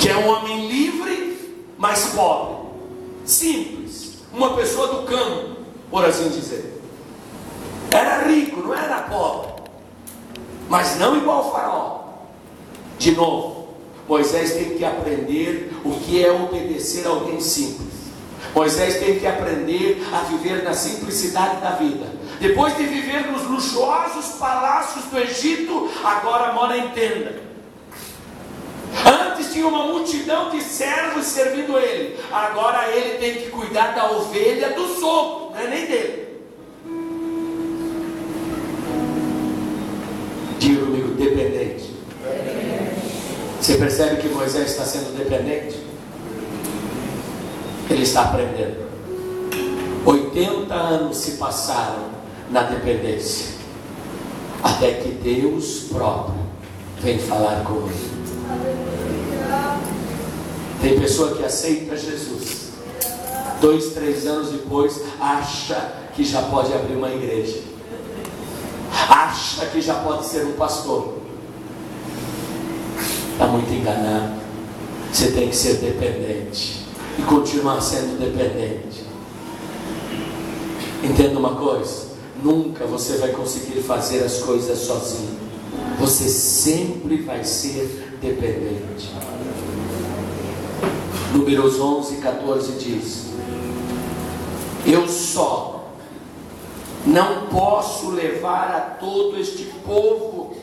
que é um homem livre, mas pobre, simples, uma pessoa do campo, por assim dizer. Era rico, não era pobre, mas não igual ao faraó. De novo, Moisés tem que aprender o que é obedecer a alguém simples. Moisés tem que aprender a viver na simplicidade da vida. Depois de viver nos luxuosos palácios do Egito, agora mora em tenda. Antes tinha uma multidão de servos servindo ele. Agora ele tem que cuidar da ovelha do sogro, não é nem dele. Diga comigo, dependente. Você percebe que Moisés está sendo dependente? Ele está aprendendo. 80 anos se passaram na dependência, até que Deus próprio vem falar com ele. Tem pessoa que aceita Jesus, 2, 3 anos depois acha que já pode abrir uma igreja, acha que já pode ser um pastor. Está muito enganado. Você tem que ser dependente e continuar sendo dependente. Entenda uma coisa: nunca você vai conseguir fazer as coisas sozinho. Você sempre vai ser dependente. Números 11, 14 diz: eu só não posso levar a todo este povo,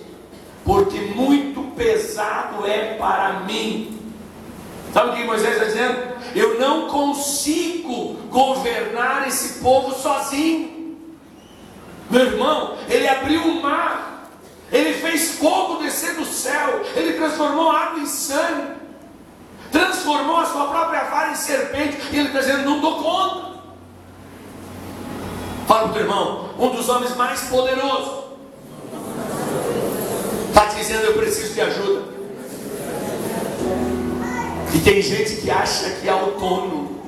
porque muito pesado é para mim. Sabe o que Moisés está dizendo? Eu não consigo governar esse povo sozinho. Meu irmão, ele abriu o mar, ele fez fogo descer do céu, ele transformou a água em sangue, transformou a sua própria vara em serpente, e ele está dizendo: não dou conta. Fala para o teu irmão, um dos homens mais poderosos está dizendo: eu preciso de ajuda. E tem gente que acha que é autônomo,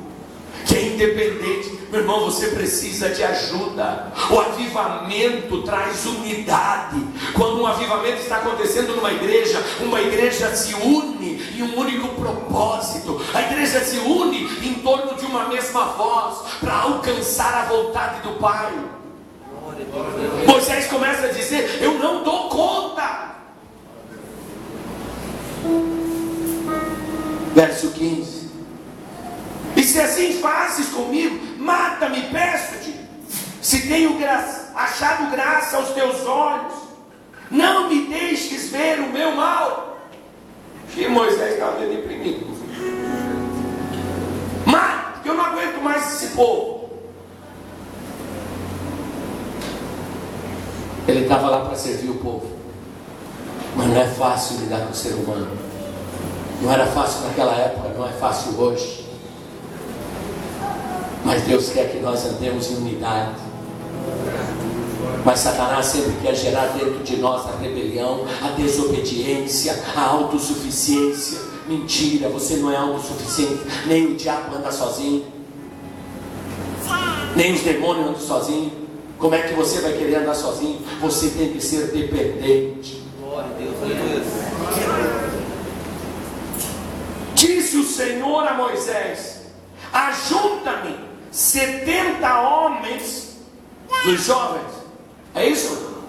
que é independente. Meu irmão, você precisa de ajuda. O avivamento traz unidade. Quando um avivamento está acontecendo numa igreja, uma igreja se une em um único propósito. A igreja se une em torno de uma mesma voz, para alcançar a vontade do Pai. Moisés começa a dizer: eu não dou conta. Verso 15: e se assim fazes comigo, mata-me, peço-te, se tenho achado graça aos teus olhos, não me deixes ver o meu mal. E Moisés estava deprimido. Mata, porque eu não aguento mais esse povo. Ele estava lá para servir o povo, mas não é fácil lidar com o ser humano. Não era fácil naquela época, não é fácil hoje. Mas Deus quer que nós andemos em unidade. Mas Satanás sempre quer gerar dentro de nós a rebelião, a desobediência, a autossuficiência. Mentira, você não é autossuficiente. Nem o diabo anda sozinho, nem os demônios andam sozinhos. Como é que você vai querer andar sozinho? Você tem que ser dependente. Glória a Deus. Disse o Senhor a Moisés: ajunta-me 70 homens dos jovens. É isso?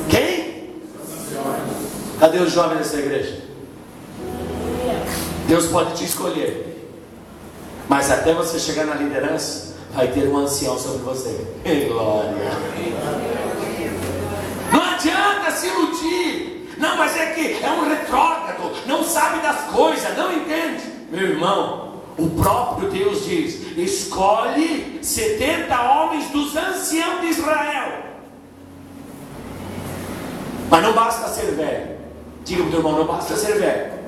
Quem? Cadê os jovens dessa igreja? Deus pode te escolher, mas até você chegar na liderança, vai ter um ancião sobre você. Glória. Não adianta se iludir. Não, mas é que é um retrógrado, não sabe das coisas, não entende. Meu irmão, o próprio Deus diz: escolhe 70 homens dos anciãos de Israel. Mas não basta ser velho. Diga para o teu irmão: não basta ser velho.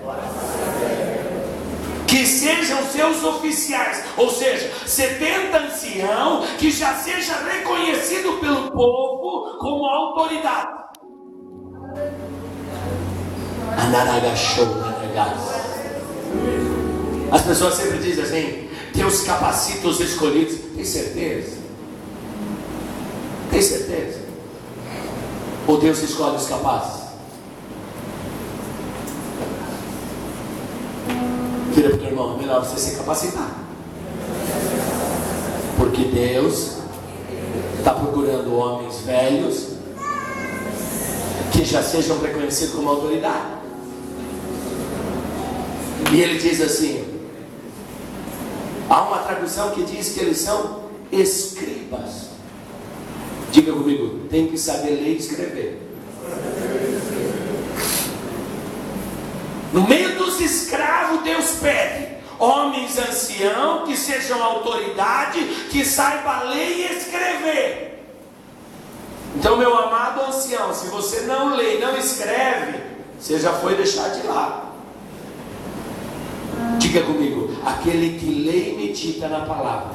Que sejam seus oficiais, ou seja, 70 anciãos que já seja reconhecido pelo povo como autoridade. As pessoas sempre dizem assim: Deus capacita os escolhidos. Tem certeza? Tem certeza? Ou Deus escolhe os capazes? Vira para o teu irmão, é melhor você se capacitar. Porque Deus está procurando homens velhos que já sejam reconhecidos como autoridade. E ele diz assim, há uma tradução que diz que eles são escribas. Diga comigo, tem que saber ler e escrever. No meio dos escravos, Deus pede homens anciãos que sejam autoridade, que saiba ler e escrever. Então, meu amado ancião, se você não lê e não escreve, você já foi deixar de lado. Diga comigo, aquele que lê e medita na palavra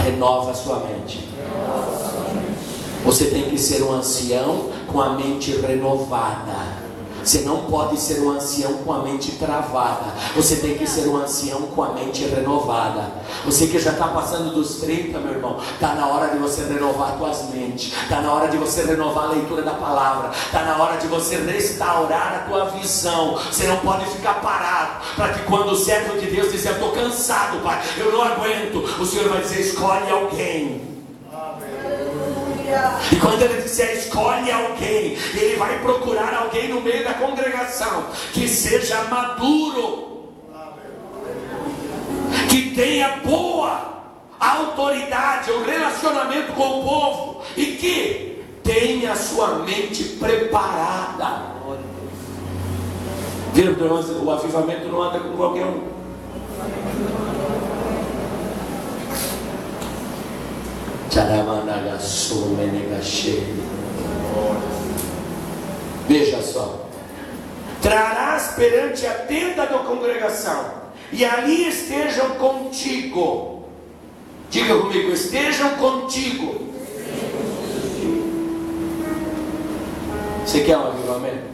renova a sua mente. Você tem que ser um ancião com a mente renovada. Você não pode ser um ancião com a mente travada. Você tem que ser um ancião com a mente renovada. Você que já está passando dos 30, meu irmão, está na hora de você renovar as tuas mentes. Está na hora de você renovar a leitura da palavra. Está na hora de você restaurar a tua visão. Você não pode ficar parado, para que quando o servo de Deus disser, eu estou cansado, pai, eu não aguento, o Senhor vai dizer, escolhe alguém. E quando ele disser escolhe alguém, ele vai procurar alguém no meio da congregação que seja maduro, que tenha boa autoridade, um relacionamento com o povo e que tenha a sua mente preparada. Viram, o avivamento não anda com qualquer um. Veja só, trarás perante a tenda da congregação, e ali estejam contigo. Diga comigo, estejam contigo. Você quer um avivamento?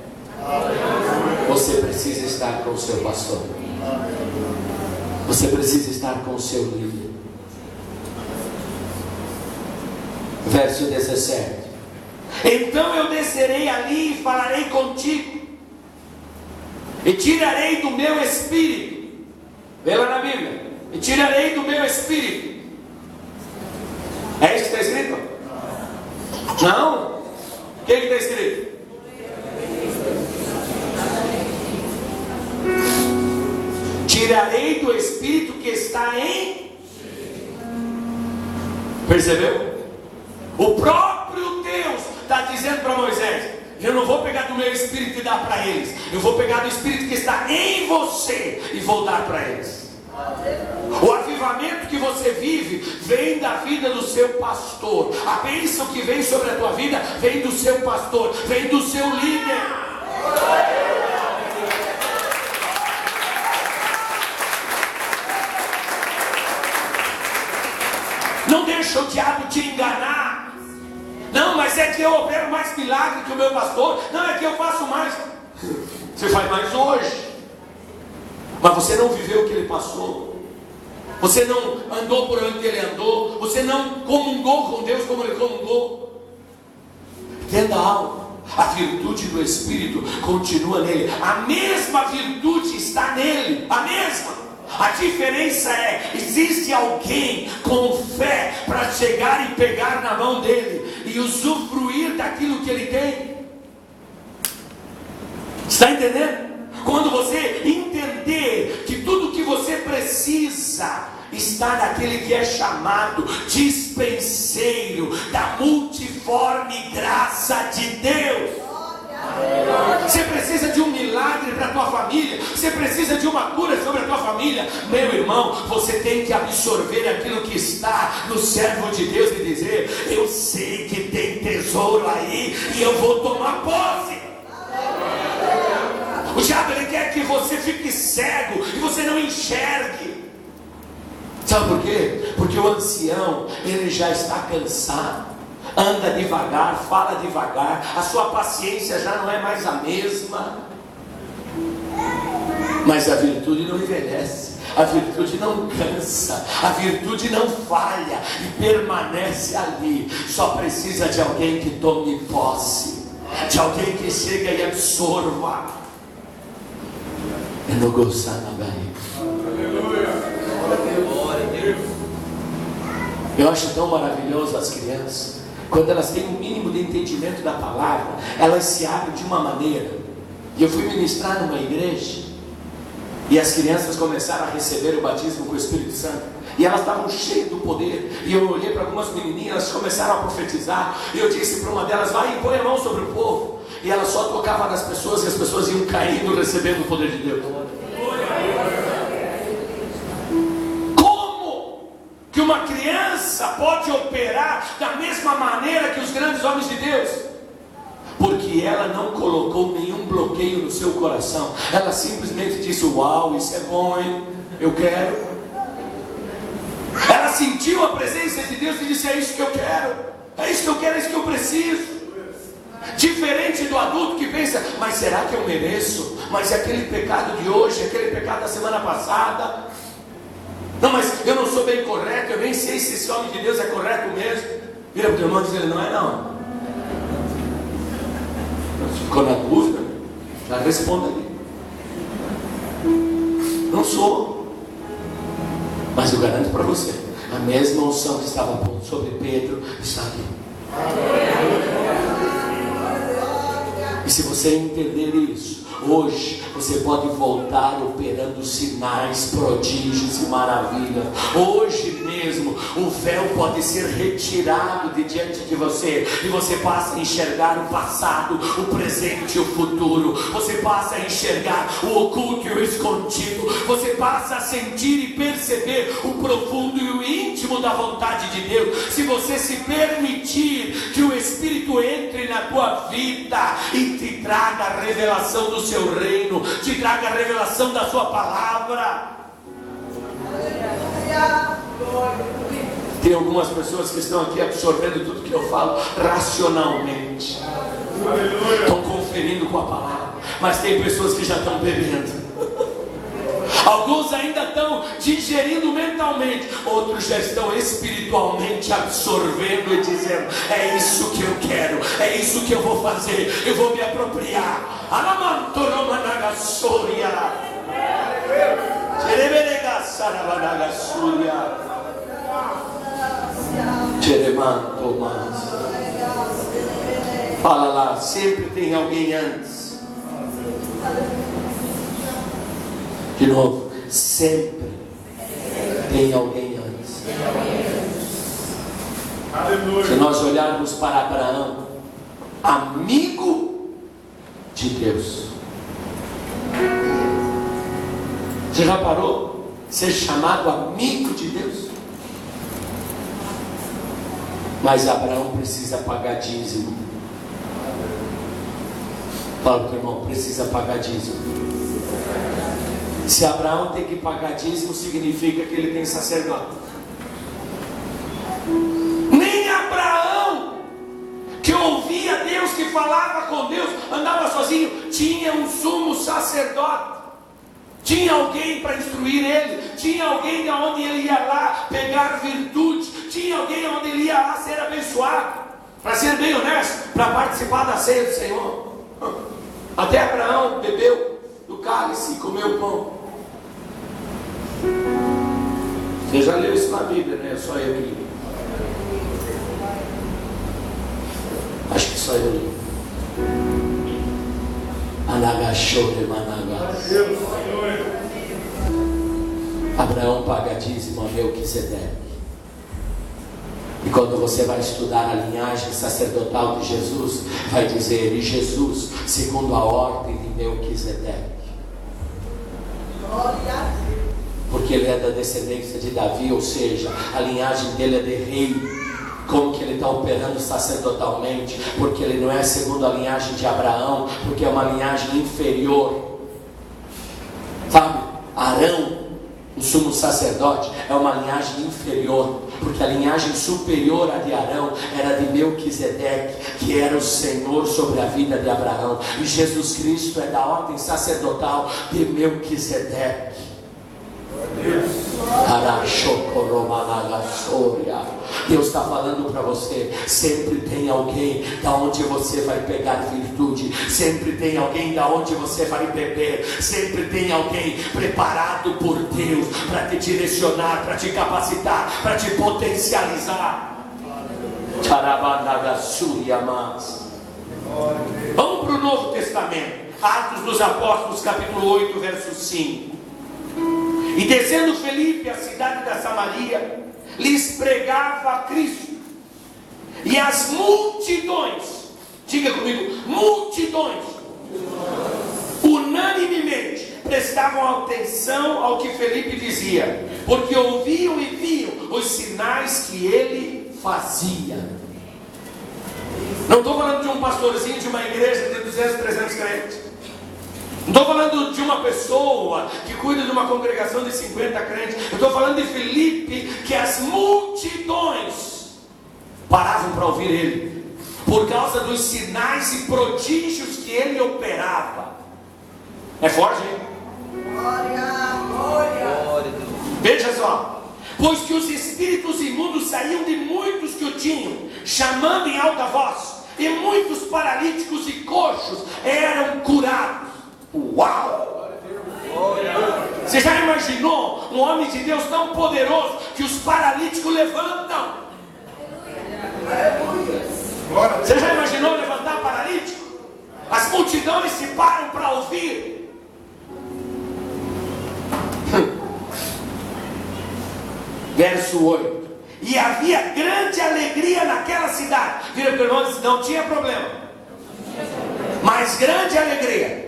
Você precisa estar com o seu pastor. Você precisa estar com o seu líder. Verso 17. Então eu descerei ali e falarei contigo, e tirarei do meu espírito. Vê lá na Bíblia. E tirarei do meu espírito. É isso que está escrito? Não? O que está escrito? Tirarei do espírito que está em. Percebeu? O próprio Deus está dizendo para Moisés, eu não vou pegar do meu espírito e dar para eles, eu vou pegar do espírito que está em você e vou dar para eles. O avivamento que você vive vem da vida do seu pastor. A bênção que vem sobre a tua vida vem do seu pastor, vem do seu líder. Não deixa o diabo te enganar. Não, mas é que eu opero mais milagre que o meu pastor. Não, é que eu faço mais. Você faz mais hoje, mas você não viveu o que ele passou. Você não andou por onde ele andou. Você não comungou com Deus como ele comungou. Entenda algo, a virtude do Espírito continua nele. A mesma virtude está nele. A mesma. A diferença é, existe alguém com fé para chegar e pegar na mão dele e usufruir daquilo que ele tem. Está entendendo? Quando você entender que tudo que você precisa está naquele que é chamado dispenseiro da multiforme graça de Deus. Você precisa de um milagre para a tua família, você precisa de uma cura sobre a tua família, meu irmão, você tem que absorver aquilo que está no servo de Deus e dizer, eu sei que tem tesouro aí e eu vou tomar posse. O diabo ele quer que você fique cego e você não enxergue. Sabe por quê? Porque o ancião ele já está cansado. Anda devagar, fala devagar, a sua paciência já não é mais a mesma. Mas a virtude não envelhece, a virtude não cansa, a virtude não falha e permanece ali. Só precisa de alguém que tome posse, de alguém que chega e absorva. é no gozar na barriga. Eu acho tão maravilhoso as crianças, quando elas têm um mínimo de entendimento da palavra, elas se abrem de uma maneira. E eu fui ministrar numa igreja, e as crianças começaram a receber o batismo com o Espírito Santo, e elas estavam cheias do poder. E eu olhei para algumas menininhas, elas começaram a profetizar, e eu disse para uma delas: vai e põe a mão sobre o povo. E ela só tocava nas pessoas, e as pessoas iam caindo, recebendo o poder de Deus. Que uma criança pode operar da mesma maneira que os grandes homens de Deus? Porque ela não colocou nenhum bloqueio no seu coração. Ela simplesmente disse: uau, isso é bom, hein? Eu quero. Ela sentiu a presença de Deus e disse: é isso que eu quero, é isso que eu quero, é isso que eu preciso. Diferente do adulto que pensa: mas será que eu mereço? Mas é aquele pecado de hoje, aquele pecado da semana passada. Não, mas eu não sou bem correto, eu nem sei se esse homem de Deus é correto mesmo. Vira para o teu irmão e diz: ele não é não. Ficou na dúvida? Já responda ali. Não sou. Mas eu garanto para você, a mesma unção que estava sobre Pedro está aqui. E se você entender isso, hoje você pode voltar operando sinais, prodígios e maravilhas. Hoje mesmo o véu pode ser retirado de diante de você, e você passa a enxergar o passado, o presente e o futuro. Você passa a enxergar o oculto e o escondido. Você passa a sentir e perceber o profundo e o íntimo da vontade de Deus. Se você se permitir que o Espírito entre na tua vida e te traga a revelação do seu reino, te traga a revelação da sua palavra. Tem algumas pessoas que estão aqui absorvendo tudo que eu falo racionalmente, estão conferindo com a palavra, mas tem pessoas que já estão bebendo. Alguns ainda estão digerindo mentalmente, outros já estão espiritualmente absorvendo e dizendo: é isso que eu quero, é isso que eu vou fazer, eu vou me apropriar. Fala lá, sempre tem alguém antes. De novo, sempre tem alguém antes. Se nós olharmos para Abraão, amigo de Deus, você já parou ser chamado amigo de Deus? Mas Abraão precisa pagar dízimo. Fala para o irmão: precisa pagar dízimo. Se Abraão tem que pagar dízimo, significa que ele tem sacerdote. Nem Abraão, que ouvia Deus, que falava com Deus, andava sozinho, tinha um sumo sacerdote. Tinha alguém para instruir ele, tinha alguém de onde ele ia lá pegar virtude, tinha alguém onde ele ia lá ser abençoado. Para ser bem honesto, para participar da ceia do Senhor. Até Abraão bebeu do cálice e comeu o pão. Você já leu isso na Bíblia, né? Só eu que li. Acho que só eu li. Anagachore managash. Abraão paga dízimo a Melquisedeque. E quando você vai estudar a linhagem sacerdotal de Jesus, vai dizer: e Jesus, segundo a ordem de Melquisedeque. Porque ele é da descendência de Davi, ou seja, a linhagem dele é de rei. Como que ele está operando sacerdotalmente? Porque ele não é segundo a linhagem de Abraão, porque é uma linhagem inferior. Sabe? Arão, o sumo sacerdote, é uma linhagem inferior, porque a linhagem superior à de Arão era de Melquisedeque, que era o Senhor sobre a vida de Abraão. E Jesus Cristo é da ordem sacerdotal de Melquisedeque. Deus está falando para você: sempre tem alguém da onde você vai pegar virtude, sempre tem alguém da onde você vai beber, sempre tem alguém preparado por Deus para te direcionar, para te capacitar, para te potencializar. Vamos para o Novo Testamento, Atos dos Apóstolos, capítulo 8, verso 5. E descendo Felipe à cidade da Samaria, lhes pregava a Cristo. E as multidões, diga comigo, multidões, unanimemente prestavam atenção ao que Felipe dizia, porque ouviam e viam os sinais que ele fazia. Não estou falando de um pastorzinho de uma igreja de 200, 300 crentes. Não estou falando de uma pessoa que cuida de uma congregação de 50 crentes. Eu estou falando de Felipe, que as multidões paravam para ouvir ele, por causa dos sinais e prodígios que ele operava. É forte, hein? Glória. Veja só. Pois que os espíritos imundos saíam de muitos que o tinham, chamando em alta voz, e muitos paralíticos e coxos eram curados. Uau! Você já imaginou um homem de Deus tão poderoso que os paralíticos levantam? Você já imaginou levantar paralítico? As multidões se param para ouvir. Verso 8. E havia grande alegria naquela cidade. Vira para o irmão e diz: não tinha problema, mas grande alegria.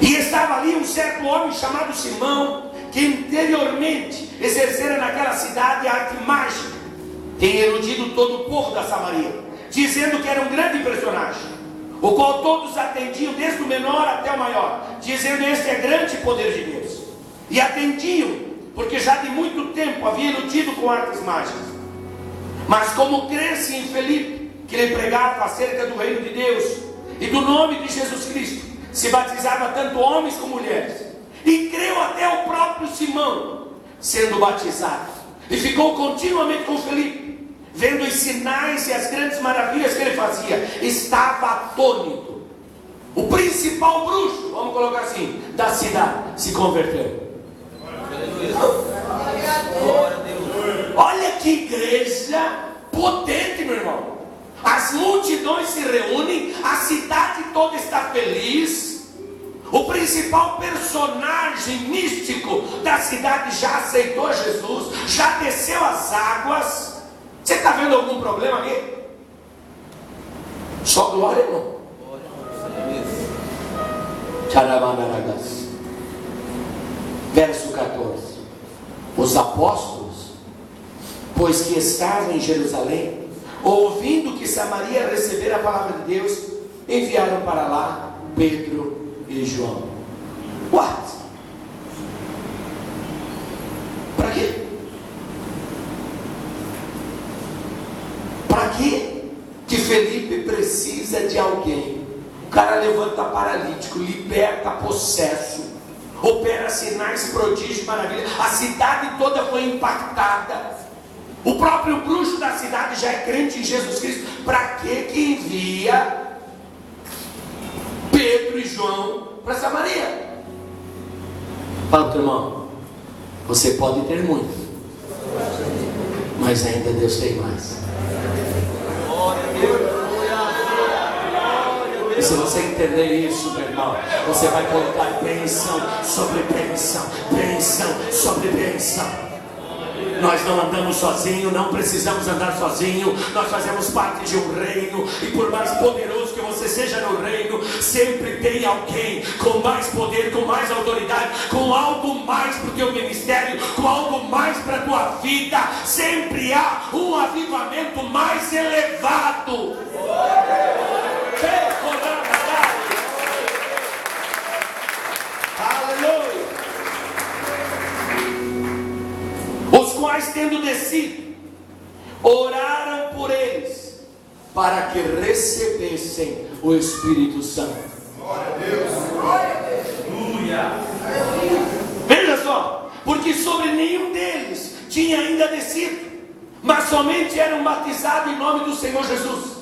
E estava ali um certo homem chamado Simão, que anteriormente exercera naquela cidade a arte mágica, tem iludido todo o povo da Samaria, dizendo que era um grande personagem, o qual todos atendiam, desde o menor até o maior, dizendo: este é grande poder de Deus. E atendiam, porque já de muito tempo havia iludido com artes mágicas. Mas como cresce em Felipe, que lhe pregava acerca do reino de Deus e do nome de Jesus Cristo, se batizava tanto homens como mulheres, e creu até o próprio Simão, sendo batizado, e ficou continuamente com Felipe, vendo os sinais e as grandes maravilhas que ele fazia. Estava atônito. O principal bruxo, vamos colocar assim, da cidade, se converteu. Olha que igreja potente, meu irmão. As multidões se reúnem, a cidade toda está feliz. O principal personagem místico da cidade já aceitou Jesus, já desceu as águas. Você está vendo algum problema aqui? Só glória, irmão. Verso 14. Os apóstolos, pois que estavam em Jerusalém, ouvindo que Samaria recebera a palavra de Deus, enviaram para lá Pedro e João. What? Para quê? Para quê que Felipe precisa de alguém? O cara levanta paralítico, liberta possesso, opera sinais, prodígios, maravilhas. A cidade toda foi impactada. O próprio bruxo da cidade já é crente em Jesus Cristo. Para que envia Pedro e João para Samaria? Fala para o irmão: você pode ter muito, mas ainda Deus tem mais. E se você entender isso, meu irmão, você vai colocar bênção sobre bênção, bênção sobre bênção. Nós não andamos sozinhos, não precisamos andar sozinhos. Nós fazemos parte de um reino, e por mais poderoso que você seja no reino, sempre tem alguém com mais poder, com mais autoridade, com algo mais para o teu ministério, com algo mais para a tua vida. Sempre há um avivamento mais elevado. Aleluia. Os quais, tendo descido, oraram por eles, para que recebessem o Espírito Santo. Glória a Deus. Glória a Deus. Aleluia. sobre nenhum deles tinha ainda descido, mas somente eram batizados em nome do Senhor Jesus.